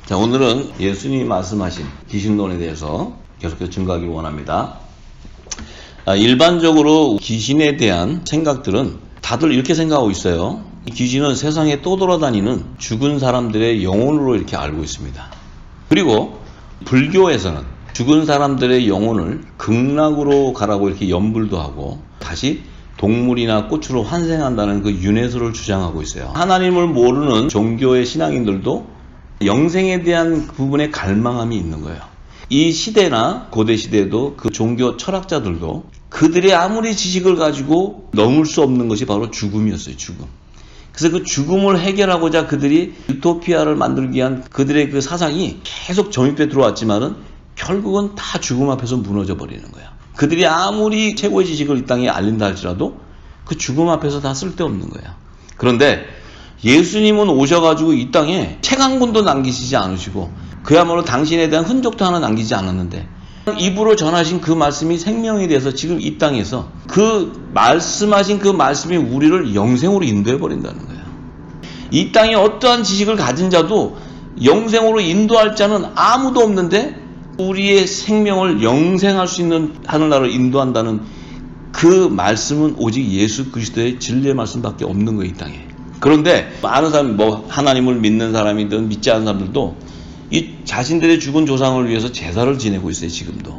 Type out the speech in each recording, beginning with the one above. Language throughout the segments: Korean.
자, 오늘은 예수님이 말씀하신 귀신론에 대해서 계속해서 증거하기를 원합니다. 일반적으로 귀신에 대한 생각들은 다들 이렇게 생각하고 있어요. 귀신은 세상에 떠돌아다니는 죽은 사람들의 영혼으로 이렇게 알고 있습니다. 그리고 불교에서는 죽은 사람들의 영혼을 극락으로 가라고 이렇게 염불도 하고 다시 동물이나 꽃으로 환생한다는 그 윤회설을 주장하고 있어요. 하나님을 모르는 종교의 신앙인들도 영생에 대한 부분에 갈망함이 있는 거예요. 이 시대나 고대 시대에도 그 종교 철학자들도 그들의 아무리 지식을 가지고 넘을 수 없는 것이 바로 죽음이었어요. 죽음. 그래서 그 죽음을 해결하고자 그들이 유토피아를 만들기 위한 그들의 그 사상이 계속 점입해 들어왔지만은 결국은 다 죽음 앞에서 무너져 버리는 거야. 그들이 아무리 최고의 지식을 이 땅에 알린다 할지라도 그 죽음 앞에서 다 쓸데없는 거야. 그런데 예수님은 오셔가지고 이 땅에 책 한 권도 남기시지 않으시고 그야말로 당신에 대한 흔적도 하나 남기지 않았는데 입으로 전하신 그 말씀이 생명에 대해서 지금 이 땅에서 그 말씀하신 그 말씀이 우리를 영생으로 인도해 버린다는 거예요. 이 땅에 어떠한 지식을 가진 자도 영생으로 인도할 자는 아무도 없는데 우리의 생명을 영생할 수 있는 하늘나라로 인도한다는 그 말씀은 오직 예수 그리스도의 진리의 말씀밖에 없는 거예요. 이 땅에. 그런데 많은 사람이 하나님을 믿는 사람이든 믿지 않는 사람들도 이 자신들의 죽은 조상을 위해서 제사를 지내고 있어요. 지금도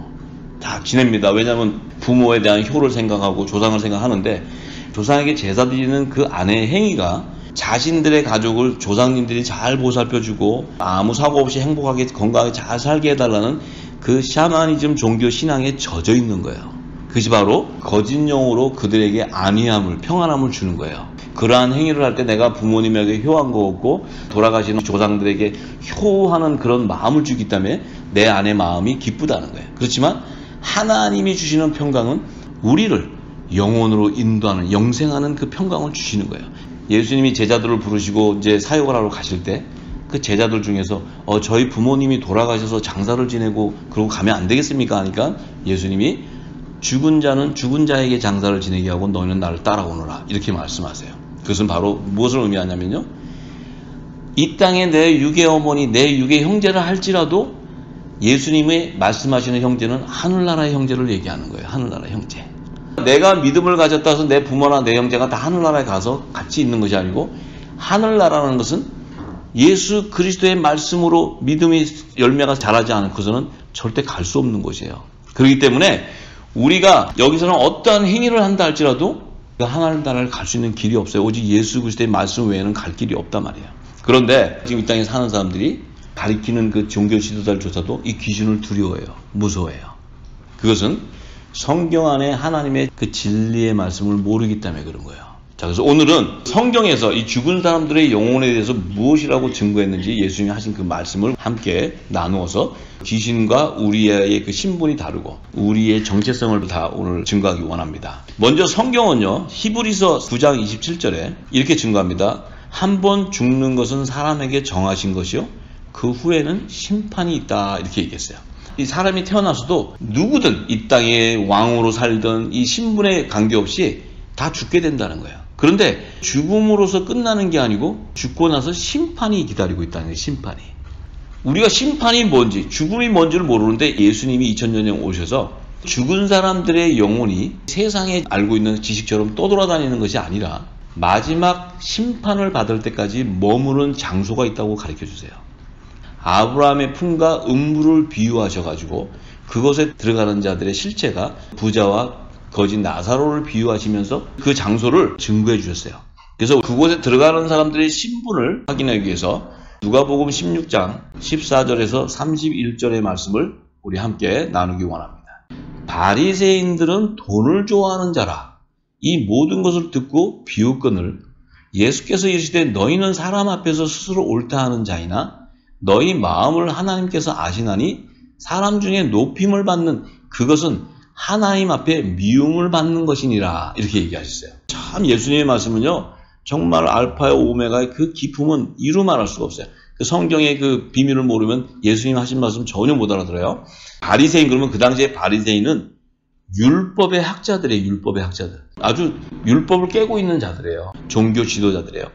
다 지냅니다. 왜냐하면 부모에 대한 효를 생각하고 조상을 생각하는데 조상에게 제사 드리는 그 안의 행위가 자신들의 가족을 조상님들이 잘 보살펴주고 아무 사고 없이 행복하게 건강하게 잘 살게 해달라는 그 샤머니즘 종교 신앙에 젖어 있는 거예요. 그것이 바로 거짓 영으로 그들에게 안위함을 평안함을 주는 거예요. 그러한 행위를 할 때 내가 부모님에게 효한 거 없고 돌아가시는 조상들에게 효하는 그런 마음을 주기 때문에 내 안의 마음이 기쁘다는 거예요. 그렇지만 하나님이 주시는 평강은 우리를 영혼으로 인도하는 영생하는 그 평강을 주시는 거예요. 예수님이 제자들을 부르시고 이제 사역을 하러 가실 때 그 제자들 중에서 저희 부모님이 돌아가셔서 장사를 지내고 그러고 가면 안 되겠습니까? 하니까 예수님이 죽은 자는 죽은 자에게 장사를 지내게 하고 너희는 나를 따라오너라 이렇게 말씀하세요. 그것은 바로 무엇을 의미하냐면요, 이 땅에 내 육의 어머니 내 육의 형제를 할지라도 예수님의 말씀하시는 형제는 하늘나라의 형제를 얘기하는 거예요. 하늘나라의 형제. 내가 믿음을 가졌다 해서 내 부모나 내 형제가 다 하늘나라에 가서 같이 있는 것이 아니고 하늘나라는 것은 예수 그리스도의 말씀으로 믿음의 열매가 자라지 않고서는 절대 갈 수 없는 곳이에요. 그렇기 때문에 우리가 여기서는 어떠한 행위를 한다 할지라도 하늘나라를 갈 수 있는 길이 없어요. 오직 예수 그리스도의 말씀 외에는 갈 길이 없단 말이에요. 그런데 지금 이 땅에 사는 사람들이 가리키는 그 종교 지도자들조차도 이 귀신을 두려워해요. 무서워해요. 그것은 성경 안에 하나님의 그 진리의 말씀을 모르기 때문에 그런 거예요. 자, 그래서 오늘은 성경에서 이 죽은 사람들의 영혼에 대해서 무엇이라고 증거했는지 예수님이 하신 그 말씀을 함께 나누어서 귀신과 우리의 그 신분이 다르고 우리의 정체성을 다 오늘 증거하기 원합니다. 먼저 성경은요, 히브리서 9장 27절에 이렇게 증거합니다. 한 번 죽는 것은 사람에게 정하신 것이요 그 후에는 심판이 있다 이렇게 얘기했어요. 이 사람이 태어나서도 누구든 이 땅에 왕으로 살던 이 신분에 관계없이 다 죽게 된다는 거예요. 그런데 죽음으로서 끝나는 게 아니고 죽고 나서 심판이 기다리고 있다는 거예요. 심판이. 우리가 심판이 뭔지 죽음이 뭔지를 모르는데 예수님이 2000년 전에 오셔서 죽은 사람들의 영혼이 세상에 알고 있는 지식처럼 떠돌아다니는 것이 아니라 마지막 심판을 받을 때까지 머무는 장소가 있다고 가르쳐주세요. 아브라함의 품과 음부를 비유하셔가지고 그것에 들어가는 자들의 실체가 부자와 거짓 나사로를 비유하시면서 그 장소를 증거해 주셨어요. 그래서 그곳에 들어가는 사람들의 신분을 확인하기 위해서 누가복음 16장 14절에서 31절의 말씀을 우리 함께 나누기 원합니다. 바리새인들은 돈을 좋아하는 자라. 이 모든 것을 듣고 비웃거늘 예수께서 이르시되 너희는 사람 앞에서 스스로 옳다 하는 자이나 너희 마음을 하나님께서 아시나니 사람 중에 높임을 받는 그것은 하나님 앞에 미움을 받는 것이니라 이렇게 얘기하셨어요. 참 예수님의 말씀은요 정말 알파와 오메가의 그 기품은 이루 말할 수가 없어요. 그 성경의 그 비밀을 모르면 예수님 하신 말씀 전혀 못 알아들어요. 바리새인 그러면 그 당시에 바리새인은 율법의 학자들이에요. 율법의 학자들. 아주 율법을 깨고 있는 자들이에요. 종교 지도자들이에요.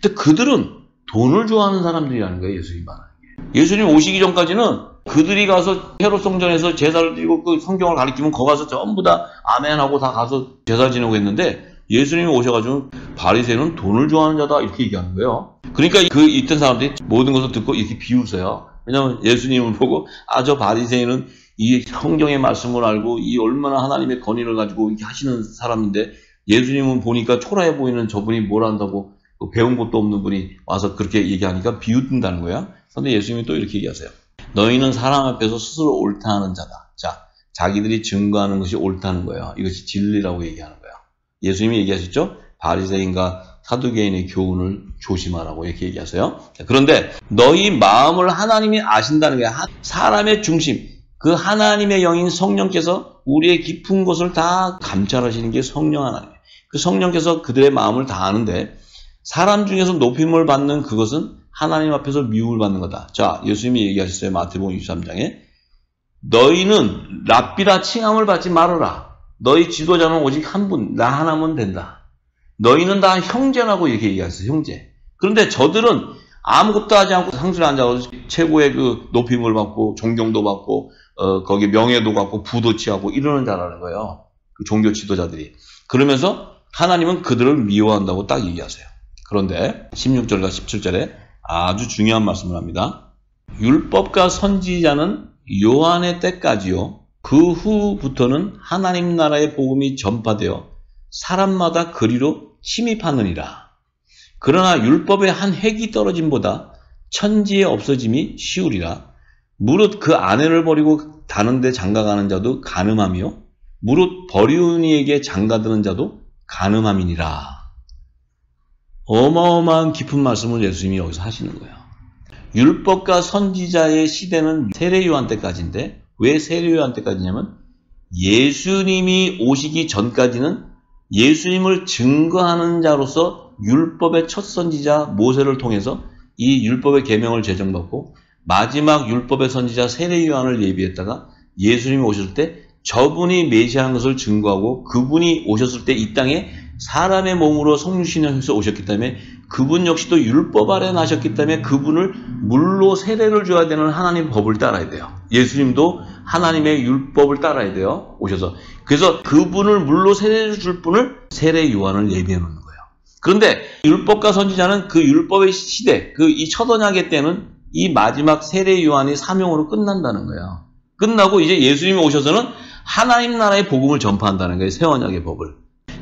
근데 그들은 돈을 좋아하는 사람들이라는 거예요. 예수님이 말하는 게. 예수님 오시기 전까지는 그들이 가서 헤롯 성전에서 제사를 드리고 그 성경을 가리키면 거기 가서 전부 다 아멘하고 다 가서 제사 지내고 했는데 예수님이 오셔가지고 바리새인은 돈을 좋아하는 자다 이렇게 얘기하는 거예요. 그러니까 그 있던 사람들이 모든 것을 듣고 이렇게 비웃어요. 왜냐하면 예수님을 보고 저 바리새인은 이 성경의 말씀을 알고 이 얼마나 하나님의 권위를 가지고 이렇게 하시는 사람인데 예수님은 보니까 초라해 보이는 저분이 뭘 한다고 배운 것도 없는 분이 와서 그렇게 얘기하니까 비웃는다는 거야. 그런데 예수님이 또 이렇게 얘기하세요. 너희는 사람 앞에서 스스로 옳다 하는 자다. 자, 자기들이 증거하는 것이 옳다는 거예요. 이것이 진리라고 얘기하는 거예요. 예수님이 얘기하셨죠? 바리새인과 사두개인의 교훈을 조심하라고 이렇게 얘기하세요. 그런데 너희 마음을 하나님이 아신다는 거야. 사람의 중심, 그 하나님의 영인 성령께서 우리의 깊은 곳을 다 감찰하시는 게 성령 하나님이에요. 그 성령께서 그들의 마음을 다 아는데 사람 중에서 높임을 받는 그것은 하나님 앞에서 미움을 받는 거다. 자, 예수님이 얘기하셨어요. 마태복음 23장에 너희는 랍비라 칭함을 받지 말아라. 너희 지도자는 오직 한 분, 나 하나면 된다. 너희는 다 형제라고 이렇게 얘기했어요. 형제. 그런데 저들은 아무것도 하지 않고 상술에 앉아서 최고의 그 높임을 받고 존경도 받고 거기 명예도 받고 부도 취하고 이러는 자라는 거예요. 그 종교 지도자들이. 그러면서 하나님은 그들을 미워한다고 딱 얘기하세요. 그런데 16절과 17절에 아주 중요한 말씀을 합니다. 율법과 선지자는 요한의 때까지요. 그 후부터는 하나님 나라의 복음이 전파되어 사람마다 그리로 침입하느니라. 그러나 율법의 한 획이 떨어짐보다 천지의 없어짐이 쉬우리라. 무릇 그 아내를 버리고 다른 데 장가가는 자도 간음하며 무릇 버리운 이에게 장가드는 자도 간음함이니라. 어마어마한 깊은 말씀을 예수님이 여기서 하시는 거예요. 율법과 선지자의 시대는 세례 요한 때까지인데 왜 세례 요한 때까지냐면 예수님이 오시기 전까지는 예수님을 증거하는 자로서 율법의 첫 선지자 모세를 통해서 이 율법의 계명을 제정받고 마지막 율법의 선지자 세례 요한을 예비했다가 예수님이 오셨을 때 저분이 메시아인 것을 증거하고 그분이 오셨을 때 이 땅에 사람의 몸으로 성육신에서 오셨기 때문에 그분 역시도 율법 아래 나셨기 때문에 그분을 물로 세례를 줘야 되는 하나님의 법을 따라야 돼요. 예수님도 하나님의 율법을 따라야 돼요. 오셔서. 그래서 그분을 물로 세례를 줄 분을 세례 요한을 예비해 놓는 거예요. 그런데 율법과 선지자는 그 율법의 시대, 그 이 첫 언약의 때는 이 마지막 세례 요한의 사명으로 끝난다는 거예요. 끝나고 이제 예수님이 오셔서는 하나님 나라의 복음을 전파한다는 거예요. 새 언약의 법을.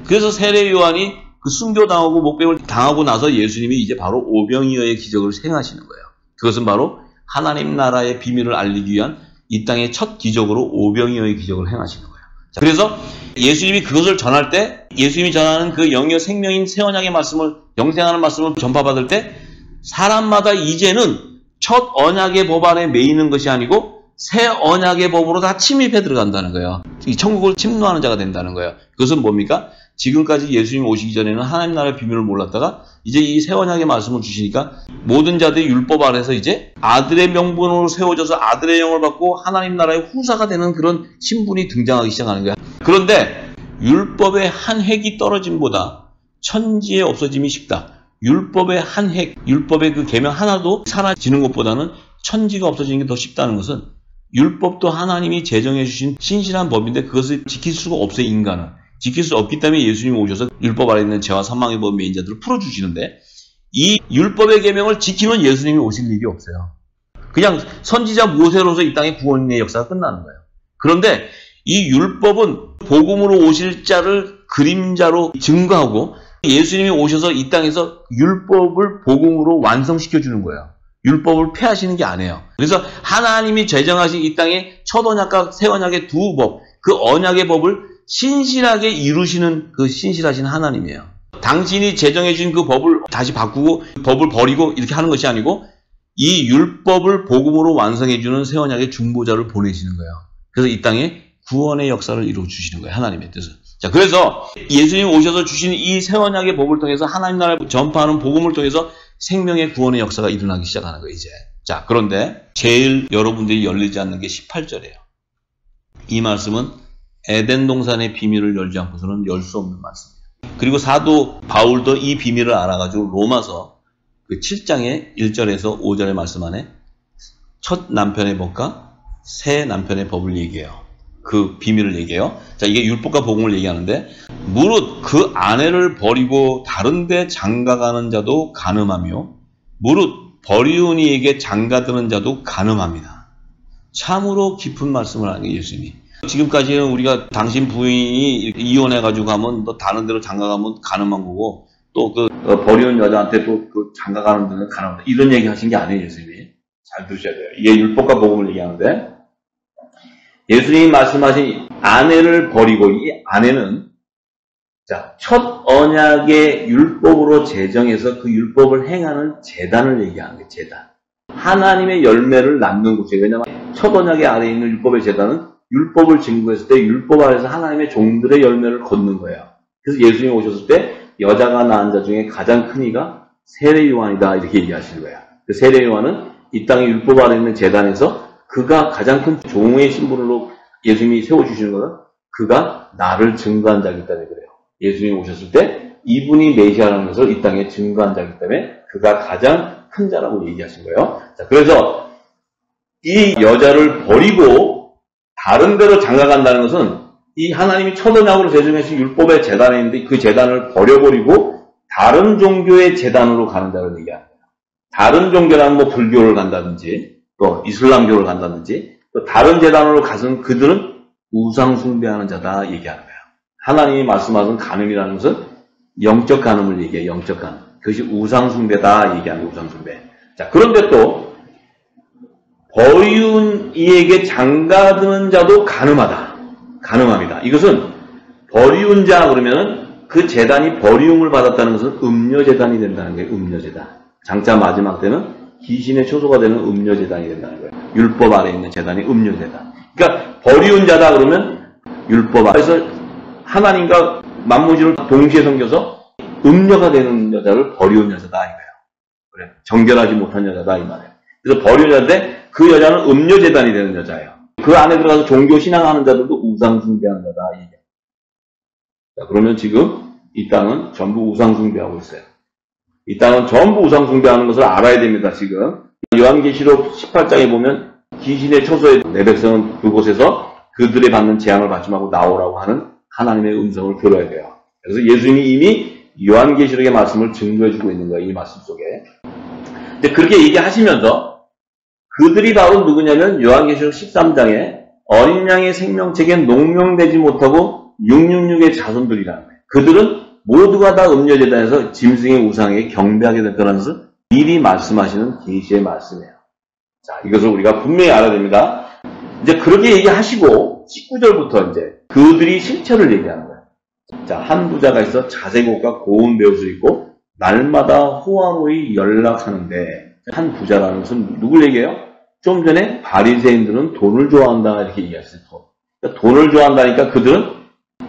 그래서 세례 요한이 그 순교당하고 목배임을 당하고 나서 예수님이 이제 바로 오병이어의 기적을 행하시는 거예요. 그것은 바로 하나님 나라의 비밀을 알리기 위한 이 땅의 첫 기적으로 오병이어의 기적을 행하시는 거예요. 자, 그래서 예수님이 그것을 전할 때 예수님이 전하는 그 영이요 생명인 새 언약의 말씀을 영생하는 말씀을 전파받을 때 사람마다 이제는 첫 언약의 법 안에 매이는 것이 아니고 새 언약의 법으로 다 침입해 들어간다는 거예요. 이 천국을 침노하는 자가 된다는 거예요. 그것은 뭡니까? 지금까지 예수님 오시기 전에는 하나님 나라의 비밀을 몰랐다가 이제 이 새 언약의 말씀을 주시니까 모든 자들이 율법 아래서 이제 아들의 명분으로 세워져서 아들의 영을 받고 하나님 나라의 후사가 되는 그런 신분이 등장하기 시작하는 거야. 그런데 율법의 한 획이 떨어짐보다 천지의 없어짐이 쉽다. 율법의 한 획, 율법의 그 계명 하나도 사라지는 것보다는 천지가 없어지는 게 더 쉽다는 것은 율법도 하나님이 제정해 주신 신실한 법인데 그것을 지킬 수가 없어요. 인간은. 지킬 수 없기 때문에 예수님이 오셔서 율법 아래 있는 죄와 사망의 법 매인 자들을 풀어주시는데 이 율법의 계명을 지키면 예수님이 오실 일이 없어요. 그냥 선지자 모세로서 이 땅의 구원의 역사가 끝나는 거예요. 그런데 이 율법은 복음으로 오실 자를 그림자로 증거하고 예수님이 오셔서 이 땅에서 율법을 복음으로 완성시켜주는 거예요. 율법을 폐하시는 게 아니에요. 그래서 하나님이 제정하신 이 땅의 첫 언약과 새 언약의 두 법, 그 언약의 법을 신실하게 이루시는 그 신실하신 하나님이에요. 당신이 제정해 주신 그 법을 다시 바꾸고 법을 버리고 이렇게 하는 것이 아니고 이 율법을 복음으로 완성해 주는 새 언약의 중보자를 보내시는 거예요. 그래서 이 땅에 구원의 역사를 이루어 주시는 거예요. 하나님의 뜻을. 자, 그래서 예수님 오셔서 주신 이 새 언약의 법을 통해서 하나님 나라를 전파하는 복음을 통해서 생명의 구원의 역사가 일어나기 시작하는 거예요, 이제. 자, 그런데 제일 여러분들이 열리지 않는 게 18절이에요. 이 말씀은 에덴 동산의 비밀을 열지 않고서는 열 수 없는 말씀이에요. 그리고 사도 바울도 이 비밀을 알아가지고 로마서 그 7장의 1절에서 5절의 말씀 안에 첫 남편의 법과 새 남편의 법을 얘기해요. 그 비밀을 얘기해요. 자, 이게 율법과 복음을 얘기하는데, 무릇 그 아내를 버리고 다른 데 장가가는 자도 간음하며 무릇 버리운 이에게 장가드는 자도 간음합니다. 참으로 깊은 말씀을 하는 게 예수님이. 지금까지는 우리가 당신 부인이 이혼해가지고 가면 너 다른 데로 장가가면 간음한 거고, 또 그 버리운 여자한테 또 그 장가가는 데는 간음한다. 이런 얘기 하신 게 아니에요, 예수님이. 잘 들으셔야 돼요. 이게 율법과 복음을 얘기하는데, 예수님이 말씀하신 아내를 버리고, 이 아내는 자, 첫 언약의 율법으로 제정해서 그 율법을 행하는 제단을 얘기하는 거예요. 제단. 하나님의 열매를 낳는 곳이에요. 왜냐하면 첫 언약의 아래에 있는 율법의 제단은 율법을 증거했을 때 율법 아래에서 하나님의 종들의 열매를 걷는 거예요. 그래서 예수님이 오셨을 때 여자가 낳은 자 중에 가장 큰 이가 세례 요한이다 이렇게 얘기하시는 거예요. 그 세례 요한은 이 땅의 율법 아래에 있는 제단에서 그가 가장 큰 종의 신분으로 예수님이 세워주시는 것은 그가 나를 증거한 자이기 때문에 그래요. 예수님이 오셨을 때 이분이 메시아라는 것을 이 땅에 증거한 자이기 때문에 그가 가장 큰 자라고 얘기하신 거예요. 자, 그래서 이 여자를 버리고 다른 데로 장가간다는 것은 이 하나님이 첫 언약으로 제정하신 율법의 제단에 있는데 그 제단을 버려버리고 다른 종교의 제단으로 가는 자를 얘기합니다. 다른 종교라면 뭐 불교를 간다든지 또 이슬람교를 간다든지 또 다른 제단으로 가서는 그들은 우상 숭배하는 자다 얘기하는 거예요. 하나님이 말씀하신 간음이라는 것은 영적 간음을 얘기해요. 영적 간음. 그것이 우상 숭배다 얘기하는 우상 숭배. 자, 그런데 또 버리운 이에게 장가드는 자도 간음하다. 간음합니다. 이것은 버리운 자 그러면은 그 제단이 버리움을 받았다는 것은 음녀제단이 된다는 거예요. 음녀제단. 장차 마지막 때는 귀신의 초소가 되는 음녀제단이 된다는 거예요. 율법 아래 있는 제단이 음녀제단. 그러니까 버리운 자다 그러면 율법 아래서 하나님과 만무지를 동시에 섬겨서 음녀가 되는 여자를 버리운 여자다 이거예요. 그래, 정결하지 못한 여자다 이 말이에요. 그래서 버리운 여자인데 그 여자는 음녀제단이 되는 여자예요. 그 안에 들어가서 종교 신앙하는 자들도 우상 숭배하는 자다 이게. 자, 그러면 지금 이 땅은 전부 우상 숭배하고 있어요. 이 땅은 전부 우상 숭배하는 것을 알아야 됩니다. 지금 요한계시록 18장에 보면 귀신의 초소에 내 백성은 그곳에서 그들의 받는 재앙을 받지 말고 나오라고 하는 하나님의 음성을 들어야 돼요. 그래서 예수님이 이미 요한계시록의 말씀을 증거해주고 있는 거예요. 이 말씀 속에. 근데 그렇게 얘기하시면서 그들이 바로 누구냐면 요한계시록 13장에 어린 양의 생명책에 농명되지 못하고 666의 자손들이라는 거예요. 그들은 모두가 다 음녀제단에서 짐승의 우상에 경배하게 될 거라는 것을 미리 말씀하시는 계시의 말씀이에요. 자, 이것을 우리가 분명히 알아야 됩니다. 이제 그렇게 얘기하시고 19절부터 이제 그들이 실체를 얘기하는 거예요. 자, 한 부자가 있어 자색옷과 고운 베옷을 입고 날마다 호화로이 연락하는데 한 부자라는 것은 누굴 얘기해요? 좀 전에 바리새인들은 돈을 좋아한다 이렇게 얘기했어요. 그러니까 돈을 좋아한다니까 그들은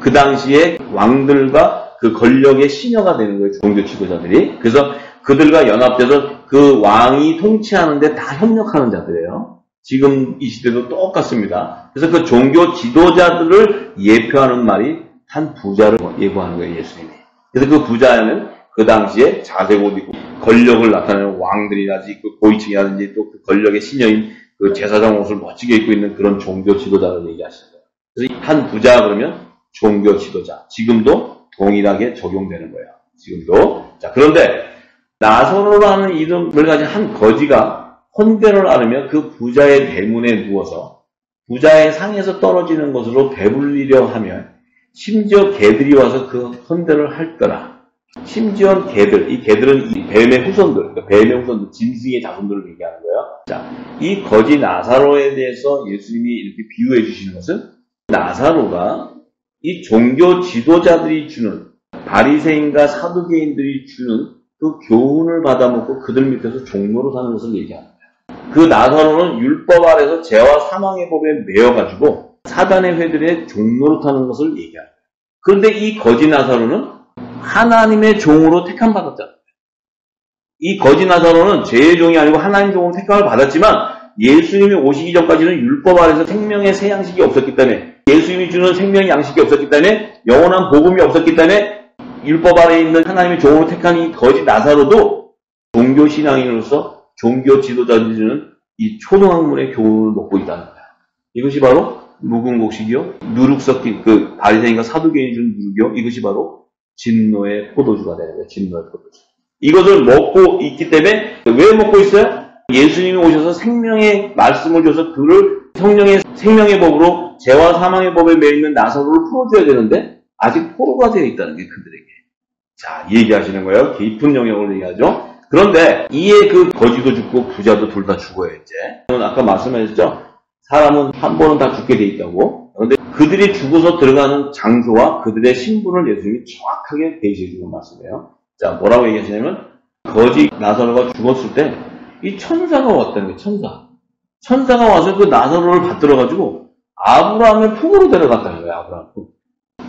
그 당시에 왕들과 그 권력의 시녀가 되는 거예요. 종교 지도자들이. 그래서 그들과 연합돼서 그 왕이 통치하는데 다 협력하는 자들이에요. 지금 이 시대도 똑같습니다. 그래서 그 종교 지도자들을 예표하는 말이 한 부자를 예고하는 거예요. 예수님이. 그래서 그 부자는 그 당시에 자색옷 입고 권력을 나타내는 왕들이라든지 그 고위층이라든지 또 그 권력의 시녀인 그 제사장 옷을 멋지게 입고 있는 그런 종교 지도자를 얘기하시는 거예요. 그래서 한 부자 그러면 종교 지도자. 지금도 동일하게 적용되는 거예요. 지금도. 자, 그런데 나사로라는 이름을 가진 한 거지가 헌대를 앓으며 그 부자의 대문에 누워서 부자의 상에서 떨어지는 것으로 배불리려 하면 심지어 개들이 와서 그 헌대를 할 거라. 심지어 개들, 이 개들은 이 뱀의 후손들, 그러니까 뱀의 후손들, 짐승의 자손들을 얘기하는 거예요. 자, 이 거지 나사로에 대해서 예수님이 이렇게 비유해 주시는 것은 나사로가 이 종교 지도자들이 주는 바리새인과 사두개인들이 주는 그 교훈을 받아먹고 그들 밑에서 종로로 사는 것을 얘기하는 거예요. 그 나사로는 율법 아래서 죄와 사망의 법에 매여가지고 사단의 회들의 종로로 타는 것을 얘기하는 거예요. 그런데 이 거지 나사로는 하나님의 종으로 택함 받았잖아요. 이 거지 나사로는 죄의 종이 아니고 하나님 종으로 택함을 받았지만 예수님이 오시기 전까지는 율법 아래서 생명의 새 양식이 없었기 때문에 예수님이 주는 생명의 양식이 없었기 때문에 영원한 복음이 없었기 때문에 율법 아래에 있는 하나님의 종으로 택한 이 거지 나사로도 종교 신앙인으로서 종교 지도자들이 주는 이 초등학문의 교훈을 먹고 있다는 거야. 이것이 바로 묵은 곡식이요, 누룩 섞인 그 바리새인과 사두개인이 준 누룩이요, 이것이 바로 진노의 포도주가 되는 거예요. 진노의 포도주. 이것을 먹고 있기 때문에 왜 먹고 있어요? 예수님이 오셔서 생명의 말씀을 줘서 그를 성령의 생명의 법으로 죄와 사망의 법에 매여 있는 나사로를 풀어줘야 되는데 아직 포로가 되어 있다는 게 그들에게. 자, 얘기하시는 거예요. 깊은 영역을 얘기하죠. 그런데 이에 그 거지도 죽고 부자도 둘 다 죽어요. 이제 아까 말씀하셨죠. 사람은 한 번은 다 죽게 돼 있다고. 그런데 그들이 죽어서 들어가는 장소와 그들의 신분을 예수님이 정확하게 계시해 주는 말씀이에요. 자, 뭐라고 얘기하시냐면 거지 나사로가 죽었을 때 이 천사가 왔다는 거예요. 천사가 와서 그 나사로를 받들어가지고 아브라함의 품으로 데려갔다는 거예요. 아브라함 품.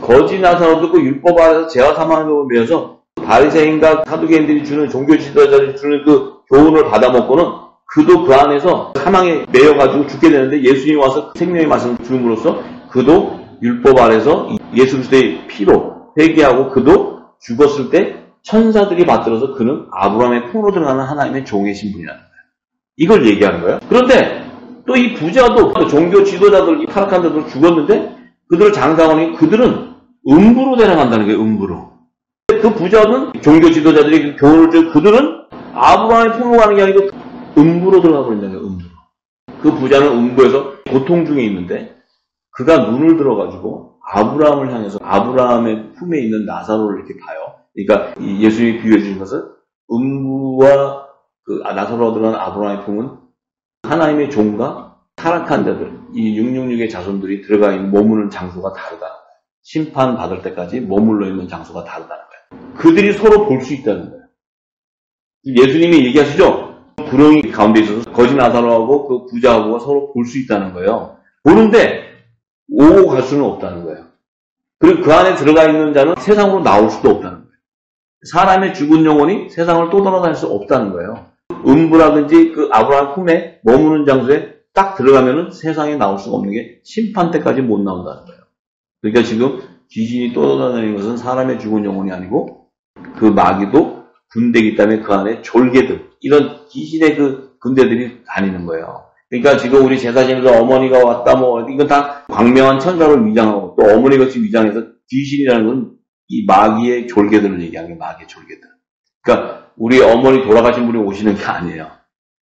거지 나사로도 그 율법 아래서 죄와 사망의 법을 매여서 바리새인과 사두개인들이 주는 종교 지도자들이 주는 그 교훈을 받아먹고는 그도 그 안에서 사망에 매여가지고 죽게 되는데 예수님이 와서 생명의 말씀을 주음으로써 그도 율법 아래서 예수 그리스도의 피로 회개하고 그도 죽었을 때 천사들이 받들어서 그는 아브라함의 품으로 들어가는 하나님의 종의 신분이라는 거예요. 이걸 얘기하는 거예요. 그런데 또 이 부자도 종교 지도자들, 타락한 자들 죽었는데 그들을 장사하니 그들은 음부로 데려간다는 거예요. 음부로. 그 부자는 종교 지도자들이 교훈을 줄 그들은 아브라함의 품으로 가는 게 아니고 음부로 들어가 버린다는 거예요. 음부로. 그 부자는 음부에서 고통 중에 있는데 그가 눈을 들어가지고 아브라함을 향해서 아브라함의 품에 있는 나사로를 이렇게 봐요. 그러니까 예수님이 비유해 주신 것은 음부와 그 나사로가 들어간 아브라함의 품은 하나님의 종과 타락한 자들, 이 666의 자손들이 들어가 있는 머무는 장소가 다르다는 거예요. 심판받을 때까지 머물러 있는 장소가 다르다는 거예요. 그들이 서로 볼 수 있다는 거예요. 예수님이 얘기하시죠? 구렁이 가운데 있어서 거지 나사로하고 그 부자하고가 서로 볼 수 있다는 거예요. 보는데 오고 갈 수는 없다는 거예요. 그리고 그 안에 들어가 있는 자는 세상으로 나올 수도 없다는 거예요. 사람의 죽은 영혼이 세상을 또 돌아다닐 수 없다는 거예요. 음부라든지 그 아브라함 품에 머무는 장소에 딱 들어가면은 세상에 나올 수가 없는 게 심판 때까지 못 나온다는 거예요. 그러니까 지금 귀신이 또 돌아다니는 것은 사람의 죽은 영혼이 아니고 그 마귀도 군대이기 때문에 그 안에 졸개들, 이런 귀신의 그 군대들이 다니는 거예요. 그러니까 지금 우리 제사장에서 어머니가 왔다 이건 다 광명한 천사를 위장하고 또 어머니같이 위장해서 귀신이라는 건 이 마귀의 졸개들을 얘기하는 게 마귀의 졸개들. 그러니까 우리 어머니 돌아가신 분이 오시는 게 아니에요.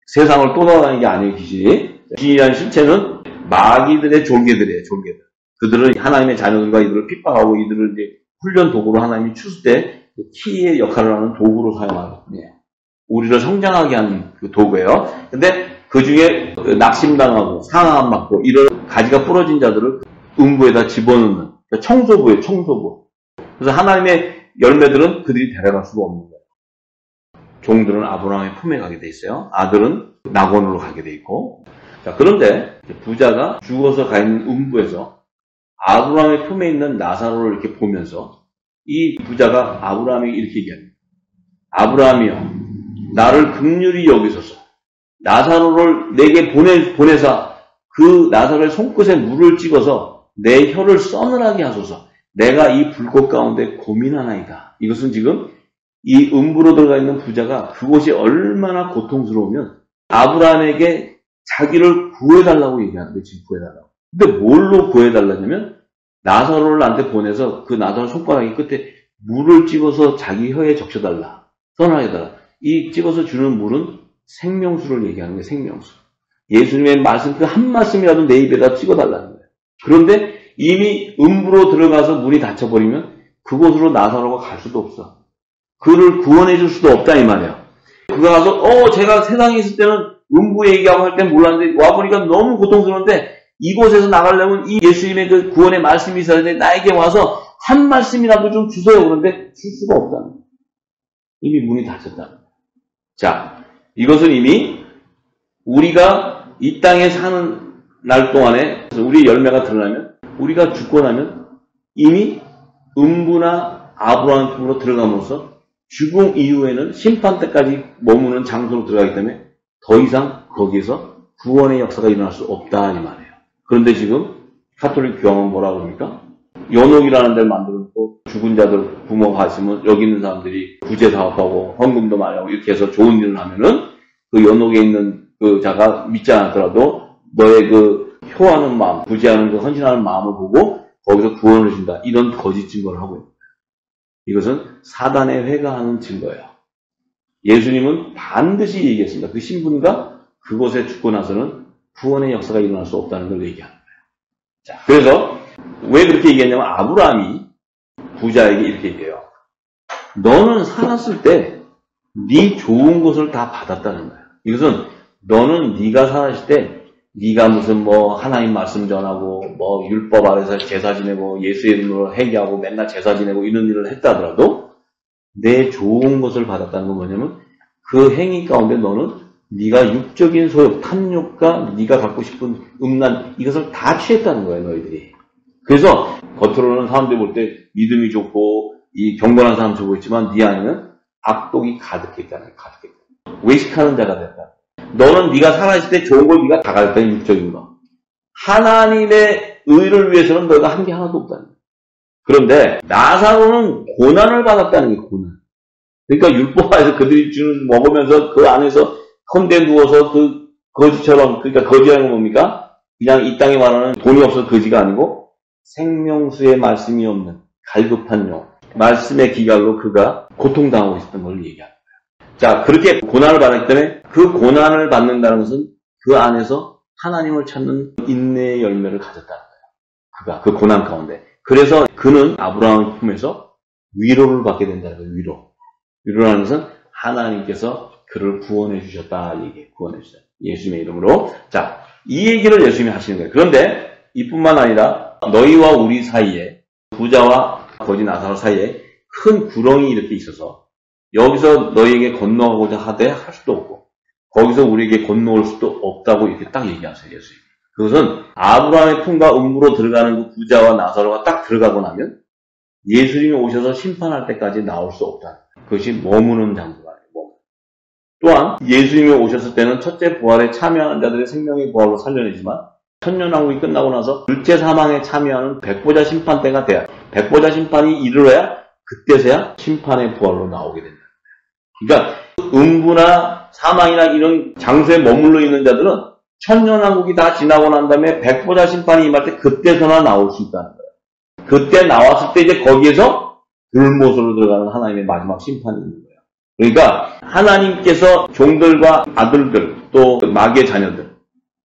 세상을 또 돌아다니는 게 아니에요, 귀신이. 귀신이라는 실체는 마귀들의 졸개들이에요, 졸개들. 그들은 하나님의 자녀들과 이들을 핍박하고 이들을 이제 훈련 도구로 하나님이 추수 때 키의 역할을 하는 도구로 사용하는 뿐이에요. 우리를 성장하게 하는 그 도구예요. 근데 그 중에 낙심당하고 상함 맞고 이런 가지가 부러진 자들을 음부에다 집어넣는 청소부예요, 청소부. 그래서 하나님의 열매들은 그들이 데려갈 수가 없는 거예요. 종들은 아브라함의 품에 가게 돼 있어요. 아들은 낙원으로 가게 돼 있고. 자, 그런데 부자가 죽어서 가 있는 음부에서 아브라함의 품에 있는 나사로를 이렇게 보면서 이 부자가 아브라함에게 이렇게 얘기합니다. 아브라함이여, 나를 긍휼히 여기소서. 나사로를 내게 보내사 그 나사로의 손끝에 물을 찍어서 내 혀를 서늘하게 하소서. 내가 이 불꽃 가운데 고민하나이다. 이것은 지금 이 음부로 들어가 있는 부자가 그곳이 얼마나 고통스러우면 아브라함에게 자기를 구해달라고 얘기하는 거예요. 지금 구해달라고. 근데 뭘로 구해달라냐면 나사로를 나한테 보내서 그 나사로 손가락이 끝에 물을 찍어서 자기 혀에 적셔달라. 서늘하게 달라. 이 찍어서 주는 물은 생명수를 얘기하는 거예요. 생명수. 예수님의 말씀 그 한 말씀이라도 내 입에다 찍어달라는 거예요. 그런데 이미 음부로 들어가서 문이 닫혀버리면 그곳으로 나사로가 갈 수도 없어. 그를 구원해 줄 수도 없다 이 말이에요. 그가 가서 제가 세상에 있을 때는 음부 얘기하고 할 땐 몰랐는데 와보니까 너무 고통스러운데 이곳에서 나가려면 이 예수님의 그 구원의 말씀이 있어야 돼. 나에게 와서 한 말씀이라도 좀 주세요. 그런데 줄 수가 없다는 거예요. 이미 문이 닫혔다는 거예요. 자, 이것은 이미 우리가 이 땅에 사는 날 동안에 우리의 열매가 드러나면 우리가 죽고 나면 이미 음부나 아브라함 품으로 들어감으로써 죽음 이후에는 심판 때까지 머무는 장소로 들어가기 때문에 더 이상 거기에서 구원의 역사가 일어날 수 없다 이 말이에요. 그런데 지금 가톨릭 교황은 뭐라고 그럽니까? 연옥이라는 데를 만들어놓고 죽은 자들 부모가 있으면 여기 있는 사람들이 구제 사업하고 헌금도 많이 하고 이렇게 해서 좋은 일을 하면은 그 연옥에 있는 그 자가 믿지 않았더라도 너의 그 효하는 마음, 구제하는 그 헌신하는 마음을 보고 거기서 구원을 준다. 이런 거짓 증거를 하고 있는 거예요. 이것은 사단에 회가하는 증거예요. 예수님은 반드시 얘기했습니다. 그 신분과 그곳에 죽고 나서는 구원의 역사가 일어날 수 없다는 걸 얘기하는 거예요. 자, 그래서 왜 그렇게 얘기했냐면 아브라함이 부자에게 이렇게 얘기해요. 너는 살았을 때 네 좋은 것을 다 받았다는 거야. 이것은 너는 네가 살았을 때 네가 무슨 뭐 하나님 말씀 전하고 뭐 율법 아래서 제사 지내고 예수의 이름으로 회개하고 맨날 제사 지내고 이런 일을 했다더라도 내 좋은 것을 받았다는 건 뭐냐면 그 행위 가운데 너는 네가 육적인 소욕, 탐욕과 네가 갖고 싶은 음란 이것을 다 취했다는 거예요, 너희들이. 그래서 겉으로는 사람들이 볼 때 믿음이 좋고 이 경건한 사람 좋고 있지만 네 안에는 악독이 가득했다는 거예요. 가득했다. 외식하는 자가 됐다. 너는 네가 살아있을 때 좋은 걸 네가 다 가졌다. 육적인 거. 하나님의 의를 위해서는 너희가 한 게 하나도 없다는 거예요. 그런데 나사로는 고난을 받았다는 게 고난. 그러니까 율법화에서 그들이 주는 먹으면서 그 안에서 헌데 누워서 그 거지처럼 그러니까 거지라는 건 뭡니까? 그냥 이 땅에 말하는 돈이 없어서 거지가 아니고 생명수의 말씀이 없는 갈급한 영. 말씀의 기갈로 그가 고통당하고 있었던 걸 얘기합니다. 자, 그렇게 고난을 받았기 때문에 그 고난을 받는다는 것은 그 안에서 하나님을 찾는 인내의 열매를 가졌다는 거예요. 그가 그 고난 가운데. 그래서 그는 아브라함의 품에서 위로를 받게 된다는 거예요. 위로. 위로라는 것은 하나님께서 그를 구원해 주셨다. 얘기해. 구원해 주셨다. 예수님의 이름으로. 자, 이 얘기를 예수님이 하시는 거예요. 그런데 이뿐만 아니라 너희와 우리 사이에 부자와 거지 나사로 사이에 큰 구렁이 이렇게 있어서 여기서 너희에게 건너가고자 하되 할 수도 없고 거기서 우리에게 건너올 수도 없다고 이렇게 딱 얘기하세요. 예수님. 그것은 아브라함의 품과 음부로 들어가는 그 부자와 나사로가 딱 들어가고 나면 예수님이 오셔서 심판할 때까지 나올 수 없다. 그것이 머무는 장소가 아니에요. 또한 예수님이 오셨을 때는 첫째 부활에 참여하는 자들의 생명의 부활로 살려내지만 천년왕국이 끝나고 나서 둘째 사망에 참여하는 백보자 심판 때가 돼야 백보자 심판이 이르러야 그때서야 심판의 부활로 나오게 된다. 그러니까 음부나 사망이나 이런 장소에 머물러 있는 자들은 천년왕국이 다 지나고 난 다음에 백보자 심판이 임할 때 그때서나 나올 수 있다는 거예요. 그때 나왔을 때 이제 거기에서 불못으로 들어가는 하나님의 마지막 심판이 있는 거예요. 그러니까 하나님께서 종들과 아들들 또 마귀의 자녀들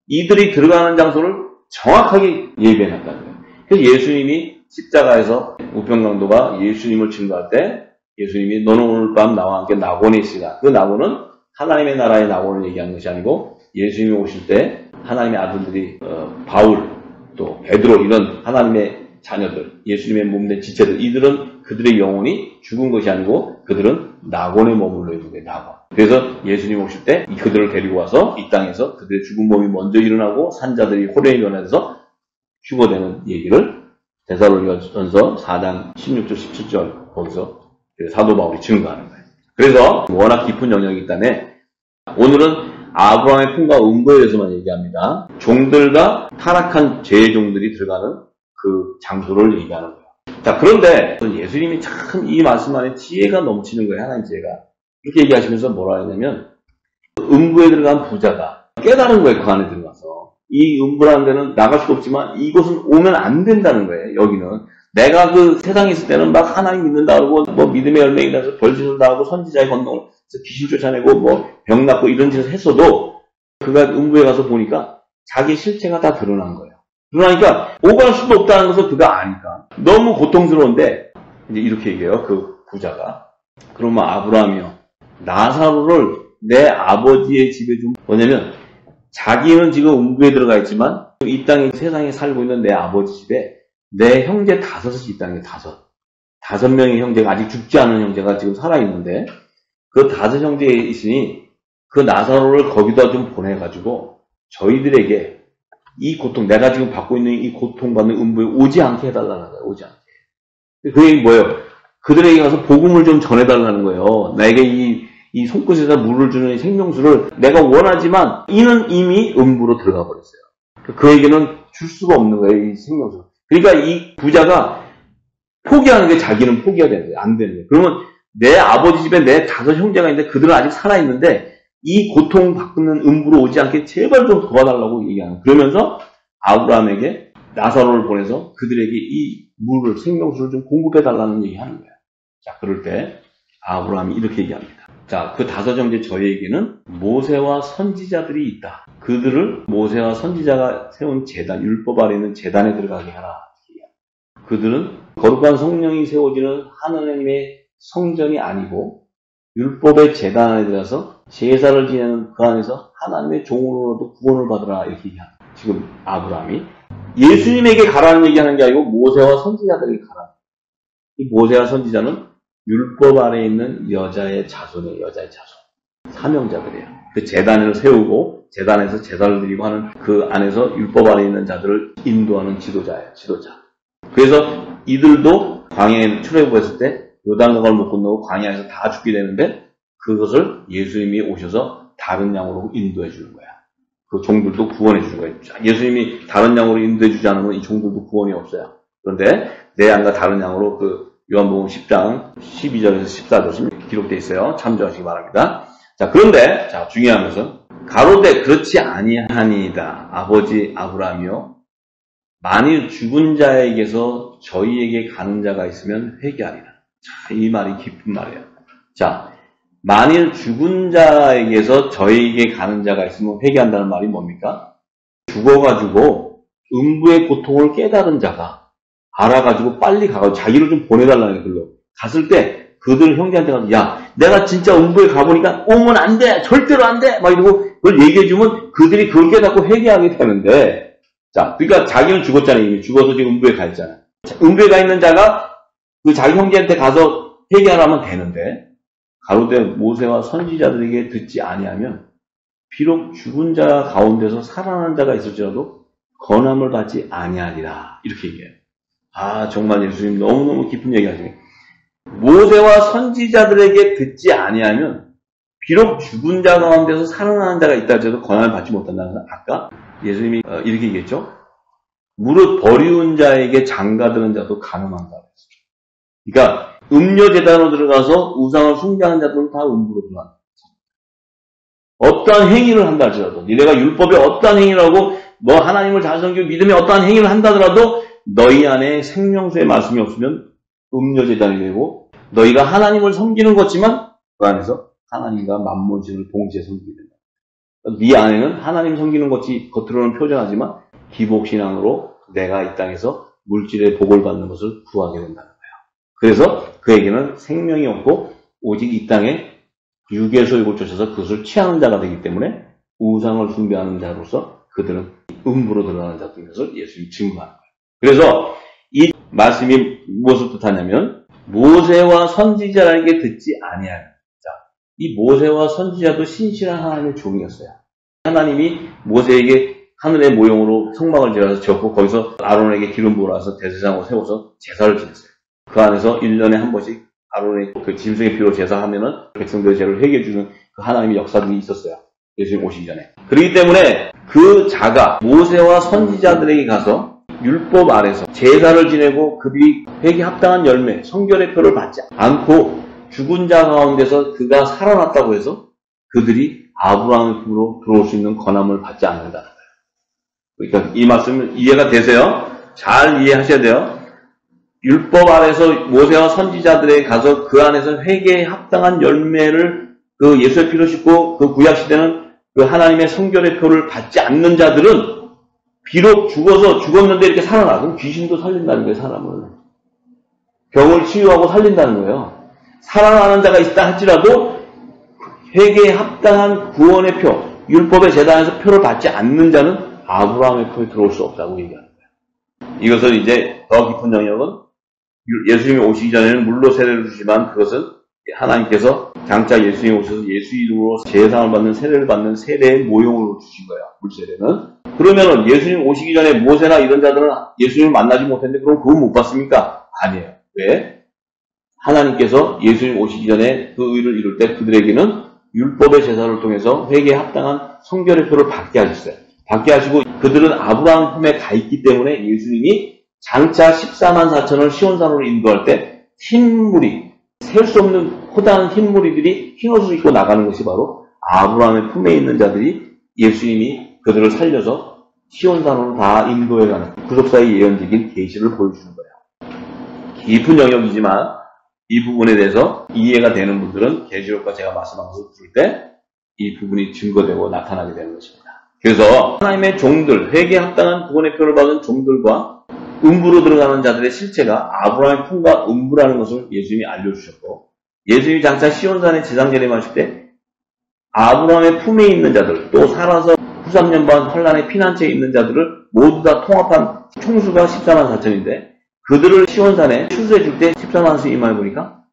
이들이 들어가는 장소를 정확하게 예배해놨다는 거예요. 그래서 예수님이 십자가에서 우편강도가 예수님을 증거할 때 예수님이 너는 오늘 밤 나와 함께 낙원에 있으라. 그 낙원은 하나님의 나라의 낙원을 얘기하는 것이 아니고 예수님이 오실 때 하나님의 아들들이 바울 또 베드로 이런 하나님의 자녀들 예수님의 몸된 지체들 이들은 그들의 영혼이 죽은 것이 아니고 그들은 낙원에 머물러 있는 거예요. 낙원. 그래서 예수님 오실 때 그들을 데리고 와서 이 땅에서 그들의 죽은 몸이 먼저 일어나고 산자들이 호련히 일어나서 휴거되는 얘기를 데살로니가전서 4장 16절 17절 거기서 사도 바울이 증거하는 거예요. 그래서 워낙 깊은 영역이기 때문에 오늘은 아브라함의 품과 음부에 대해서만 얘기합니다. 종들과 타락한 죄의 종들이 들어가는 그 장소를 얘기하는 거예요. 자, 그런데 예수님이 참 이 말씀 안에 지혜가 넘치는 거예요. 하나님 지혜가. 이렇게 얘기하시면서 뭐라 하냐면 음부에 들어간 부자가 깨달은 거예요. 그 안에 들어가서. 이 음부라는 데는 나갈 수도 없지만 이곳은 오면 안 된다는 거예요. 여기는. 내가 그 세상에 있을 때는 막 하나님 믿는다 그러고 뭐 믿음의 열매이라서 벌짓을 당하고 선지자의 권능을 귀신 쫓아내고 뭐 병 낫고 이런 짓을 했어도 그가 음부에 가서 보니까 자기 실체가 다 드러난 거예요. 그러니까 오갈 수도 없다는 것을 그가 아니까 너무 고통스러운데 이제 이렇게 얘기해요. 그 부자가 그러면 아브라함이요 나사로를 내 아버지의 집에 좀 뭐냐면 자기는 지금 음부에 들어가 있지만 이 땅에 세상에 살고 있는 내 아버지 집에 내 형제 5이 있다는 게 5 명의 형제가 아직 죽지 않은 형제가 지금 살아있는데 그 5 형제에 있으니 그 나사로를 거기다 좀 보내가지고 저희들에게 이 고통, 내가 지금 받고 있는 이 고통받는 음부에 오지 않게 해달라는 거예요. 오지 않게. 그 얘기 뭐예요? 그들에게 가서 복음을 좀 전해달라는 거예요. 나에게 이 손끝에다 물을 주는 생명수를 내가 원하지만 이는 이미 음부로 들어가 버렸어요. 그에게는 줄 수가 없는 거예요. 이 생명수. 그러니까 이 부자가 포기하는 게 자기는 포기가 되는 거예요. 안 되는 거예요. 그러면 내 아버지 집에 내 5 형제가 있는데 그들은 아직 살아있는데 이 고통받는 음부로 오지 않게 제발 좀 도와달라고 얘기하는. 그러면서 아브라함에게 나사로를 보내서 그들에게 이 물을, 생명수를 좀 공급해달라는 얘기하는 거예요. 자, 그럴 때 아브라함이 이렇게 얘기합니다. 자, 그 다섯 형제 저희에게는 모세와 선지자들이 있다. 그들을 모세와 선지자가 세운 제단, 율법 아래 있는 제단에 들어가게 하라. 그들은 거룩한 성령이 세워지는 하나님의 성전이 아니고 율법의 제단 안에 들어가서 제사를 지내는 그 안에서 하나님의 종으로도 구원을 받으라. 이렇게 얘기합니다. 지금 아브라함이 예수님에게 가라는 얘기하는 게 아니고 모세와 선지자들에게 가라. 이 모세와 선지자는 율법 아래 있는 여자의 자손. 사명자들이에요. 그 제단을 세우고 제단에서 제사를 드리고 하는 그 안에서 율법 아래 있는 자들을 인도하는 지도자예요. 지도자. 그래서 이들도 광야에 출애굽했을 때 요단강을 못 건너고 광야에서 다 죽게 되는데 그것을 예수님이 오셔서 다른 양으로 인도해 주는 거야. 그 종들도 구원해 주는 거예요. 예수님이 다른 양으로 인도해 주지 않으면 이 종들도 구원이 없어요. 그런데 내 양과 다른 양으로 그 요한복음 10장 12절에서 14절 기록되어 있어요. 참조하시기 바랍니다. 자, 그런데 자, 중요한 것은 가로되 그렇지 아니하니이다. 아버지 아브라함이요 만일 죽은 자에게서 저희에게 가는 자가 있으면 회개하리라. 자, 이 말이 깊은 말이에요. 자, 만일 죽은 자에게서 저희에게 가는 자가 있으면 회개한다는 말이 뭡니까? 죽어가지고 음부의 고통을 깨달은 자가 알아가지고 빨리 가가지고 자기를 좀 보내달라는 걸로 갔을 때 그들 형제한테 가서 야, 내가 진짜 음부에 가보니까 오면 안 돼, 절대로 안 돼, 막 이러고 그걸 얘기해주면 그들이 그걸 깨닫고 회개하게 되는데, 자, 그러니까 자기는 죽었잖아요. 이미 죽어서 지금 음부에 가 있잖아요. 음부에 가 있는 자가 그 자기 형제한테 가서 회개하라면 되는데 가로되 모세와 선지자들에게 듣지 아니하면 비록 죽은 자 가운데서 살아난 자가 있을지라도 권함을 받지 아니하리라. 이렇게 얘기해요. 아, 정말 예수님 너무너무 깊은 얘기 하시네. 모세와 선지자들에게 듣지 아니하면 비록 죽은 자 가운데서 살아나는 자가 있다 할지라도 권한을 받지 못한다는 건 아까 예수님이 이렇게 얘기했죠. 무릇 버리운 자에게 장가드는 자도 가늠한다. 그러니까 음료재단으로 들어가서 우상을 숭배하는 자들은 다 음부로 들어간다. 어떠한 행위를 한다 할지라도 니네가 율법에 어떠한 행위를 하고 뭐 하나님을 잘 섬기고 믿음에 어떠한 행위를 한다더라도 너희 안에 생명수의 말씀이 없으면 음료재단이 되고 너희가 하나님을 섬기는 것지만 그 안에서 하나님과 만몬신을 동시에 섬기게 된다. 네 안에는 하나님 섬기는 것이 겉으로는 표현하지만 기복신앙으로 내가 이 땅에서 물질의 복을 받는 것을 구하게 된다는 거예요. 그래서 그에게는 생명이 없고 오직 이 땅에 육의 소욕을 쫓아서 그것을 취하는 자가 되기 때문에 우상을 숭배하는 자로서 그들은 음부로 들어가는 자들인 것을 예수님이 증거하는 거예요. 그래서 이 말씀이 무엇을 뜻하냐면 모세와 선지자에게 듣지 아니하는 자, 이 모세와 선지자도 신실한 하나님의 종이었어요. 하나님이 모세에게 하늘의 모형으로 성막을 지어서 거기서 아론에게 기름 부어서 대제사장으로 세워서 제사를 지냈어요. 그 안에서 1년에 한 번씩 아론의 그 짐승의 피로 제사하면은 백성들의 죄를 회개해주는 그 하나님의 역사들이 있었어요. 예수님 오시기 전에. 그렇기 때문에 그 자가 모세와 선지자들에게 가서 율법 아래서 제사를 지내고 그들이 회개 합당한 열매, 성결의 표를 받지 않고 죽은 자 가운데서 그가 살아났다고 해서 그들이 아브라함의 품으로 들어올 수 있는 권함을 받지 않는다는 거예요. 그러니까 이 말씀은 이해가 되세요? 잘 이해하셔야 돼요. 율법 아래서 모세와 선지자들에게 가서 그 안에서 회개에 합당한 열매를 그 예수의 피로 씻고 그 구약 시대는 그 하나님의 성결의 표를 받지 않는 자들은 비록 죽었는데 이렇게 살아나. 그럼 귀신도 살린다는 거예요, 사람을. 병을 치유하고 살린다는 거예요. 살아나는 자가 있다 할지라도 회개에 합당한 구원의 표, 율법의 제단에서 표를 받지 않는 자는 아브라함의 표에 들어올 수 없다고 얘기하는 거예요. 이것을 이제 더 깊은 영역은 예수님이 오시기 전에는 물로 세례를 주시지만 그것은 하나님께서 장차 예수님이 오셔서 예수 이름으로 제사를 받는 세례를 받는 세례의 모형으로 주신 거예요. 물세례는. 그러면은 예수님 오시기 전에 모세나 이런 자들은 예수님을 만나지 못했는데 그럼 그건 못 받습니까? 아니에요. 왜? 하나님께서 예수님 오시기 전에 그 의를 이룰 때 그들에게는 율법의 제사를 통해서 회개에 합당한 성결의 표를 받게 하셨어요. 받게 하시고 그들은 아브라함 품에 가 있기 때문에 예수님이 장차 14만 4천을 시온산으로 인도할 때 흰물이 셀 수 없는 호다한 흰무리들이 흰옷을 입고 나가는 것이 바로 아브라함의 품에 있는 자들이 예수님이 그들을 살려서 시온산으로 다 인도해가는 구속사의 예언적인 계시를 보여주는 거예요. 깊은 영역이지만 이 부분에 대해서 이해가 되는 분들은 계시록과 제가 말씀한 것을 들을 때 이 부분이 증거되고 나타나게 되는 것입니다. 그래서 하나님의 종들, 회개에 합당한 구원의 표를 받은 종들과 음부로 들어가는 자들의 실체가 아브라함의 품과 음부라는 것을 예수님이 알려주셨고, 예수님이 장차 시온산에 지상전에 마실 때 아브라함의 품에 있는 자들, 또 살아서 93년 반 환란의 피난처에 있는 자들을 모두 다 통합한 총수가 14만 4천인데 그들을 시온산에 추수해 줄 때 14만 수 이마에 보니까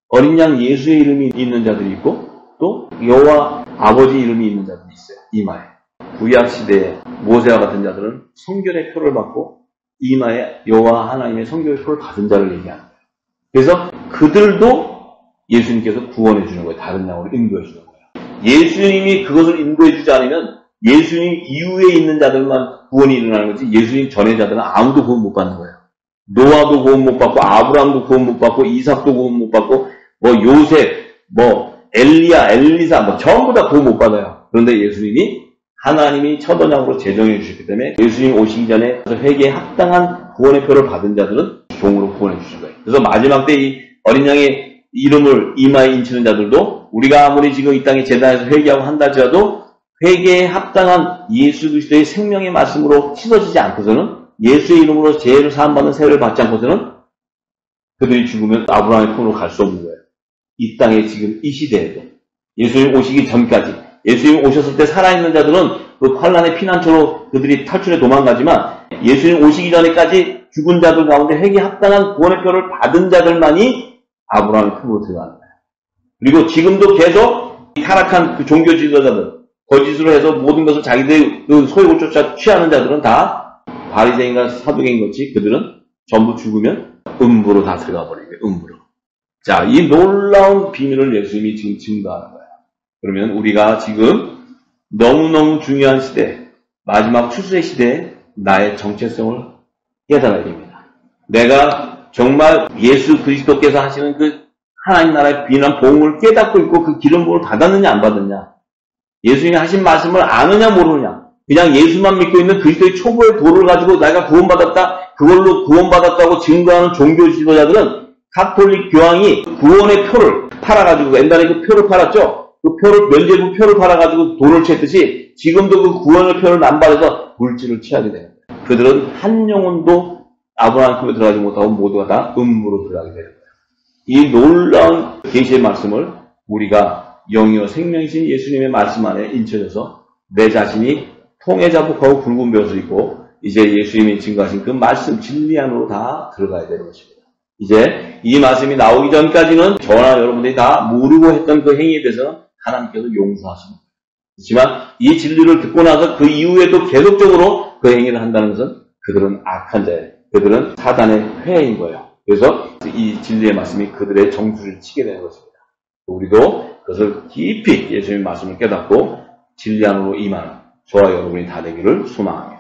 어린 양 예수의 이름이 있는 자들이 있고 또 여호와 아버지 이름이 있는 자들이 있어요. 이마에. 구약 시대에 모세와 같은 자들은 성결의 표를 받고 이마에 여호와 하나님의 성결의 표를 받은 자를 얘기하는 거예요. 그래서 그들도 예수님께서 구원해 주는 거예요. 다른 양으로 인도해 주는 거예요. 예수님이 그것을 인도해 주지 않으면 예수님 이후에 있는 자들만 구원이 일어나는 거지 예수님 전의 자들은 아무도 구원 못 받는 거예요. 노아도 구원 못 받고 아브라함도 구원 못 받고 이삭도 구원 못 받고 요셉, 엘리야, 엘리사 전부 다 구원 못 받아요. 그런데 예수님이 하나님이 첫 언약으로 제정해 주셨기 때문에 예수님 오시기 전에 회개에 합당한 구원의 표를 받은 자들은 종으로 구원해 주신 거예요. 그래서 마지막 때 이 어린 양의 이름을 이마에 인치는 자들도 우리가 아무리 지금 이 땅에 제단에서 회개하고 한다 할지라도 회개에 합당한 예수 그리스도의 생명의 말씀으로 씻어지지 않고서는 예수의 이름으로 죄를 사함받는 세례를 받지 않고서는 그들이 죽으면 아브라함의 품으로 갈 수 없는 거예요. 이 땅에 지금 이 시대에도 예수님 오시기 전까지 예수님 오셨을 때 살아있는 자들은 그 환란의 피난처로 그들이 탈출해 도망가지만 예수님 오시기 전에까지 죽은 자들 가운데 회개에 합당한 구원의 표를 받은 자들만이 아브라함의 품으로 들어가는 거예요. 그리고 지금도 계속 타락한 그 종교 지도자들 거짓으로 해서 모든 것을 자기들의 그 소욕을 쫓아 취하는 자들은 다 바리새인과 사두개인 것이 그들은 전부 죽으면 음부로 다 들어가 버리게 음부로. 자, 이 놀라운 비밀을 예수님이 지금 증거하는 거예요. 그러면 우리가 지금 너무너무 중요한 시대, 마지막 추수의 시대에 나의 정체성을 깨달아야 됩니다. 내가 정말 예수 그리스도께서 하시는 그 하나님 나라의 비난 복음을 깨닫고 있고 그 기름 부음을 받았느냐 안 받았느냐, 예수님이 하신 말씀을 아느냐 모르느냐, 그냥 예수만 믿고 있는 그리스도의 초보의 도를 가지고 내가 구원받았다, 그걸로 구원받았다고 증거하는 종교 지도자들은 가톨릭 교황이 구원의 표를 팔아가지고, 옛날에 그 표를 팔았죠? 그 표를, 면죄부 표를 팔아가지고 돈을 취했듯이 지금도 그 구원의 표를 남발해서 물질을 취하게 되는 거예요. 그들은 한 영혼도 아브라함 품에 들어가지 못하고 모두가 다 음부로 들어가게 되는 거예요. 이 놀라운 계시의 말씀을 우리가 영이요 생명이신 예수님의 말씀 안에 인쳐져서 내 자신이 통에 자복하고 굵은 벼슬 있고 이제 예수님이 증거하신 그 말씀 진리 안으로 다 들어가야 되는 것입니다. 이제 이 말씀이 나오기 전까지는 저나 여러분들이 다 모르고 했던 그 행위에 대해서는 하나님께서 용서하십니다. 그렇지만 이 진리를 듣고 나서 그 이후에도 계속적으로 그 행위를 한다는 것은 그들은 악한 자예요. 그들은 사단의 회인 거예요. 그래서 이 진리의 말씀이 그들의 정수를 치게 되는 것입니다. 우리도 그것을 깊이 예수님의 말씀을 깨닫고 진리 안으로 임하는 저와 여러분이 다 되기를 소망합니다.